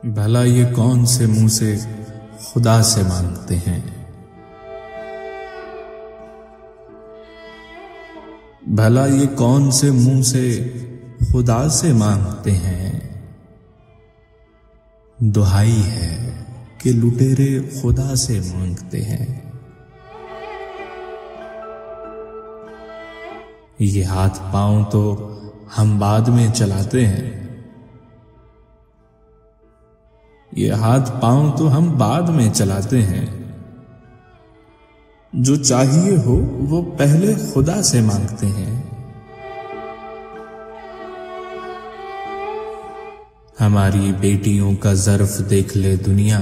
भला ये कौन से मुंह से खुदा से मांगते हैं। भला ये कौन से मुंह से खुदा से मांगते हैं। दुहाई है कि लुटेरे खुदा से मांगते हैं। ये हाथ पांव तो हम बाद में चलाते हैं। ये हाथ पांव तो हम बाद में चलाते हैं। जो चाहिए हो वो पहले खुदा से मांगते हैं। हमारी बेटियों का ज़र्फ देख ले दुनिया।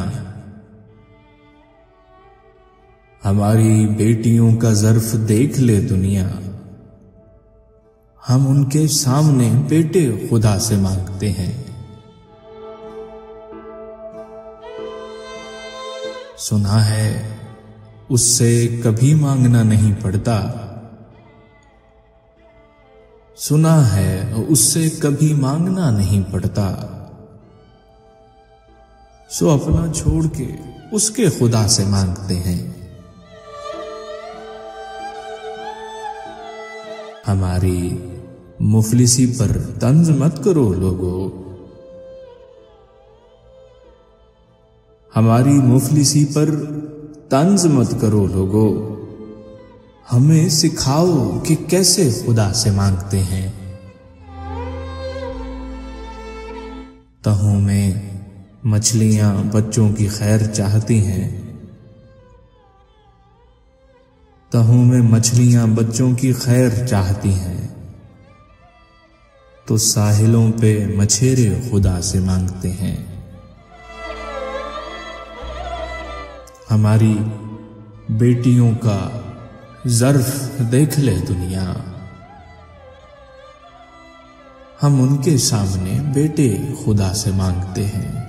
हमारी बेटियों का ज़र्फ देख ले दुनिया। हम उनके सामने बेटे खुदा से मांगते हैं। सुना है उससे कभी मांगना नहीं पड़ता। सुना है उससे कभी मांगना नहीं पड़ता। सो अपना छोड़ के उसके खुदा से मांगते हैं। हमारी मुफलिसी पर तंज मत करो लोगों। हमारी मुफलिसी पर तंज मत करो लोगों। हमें सिखाओ कि कैसे खुदा से मांगते हैं। तहों में मछलियां बच्चों की खैर चाहती हैं। तहों में मछलियां बच्चों की खैर चाहती हैं। तो साहिलों पे मछेरे खुदा से मांगते हैं। हमारी बेटियों का ज़र्फ देख ले दुनिया। हम उनके सामने बेटे खुदा से मांगते हैं।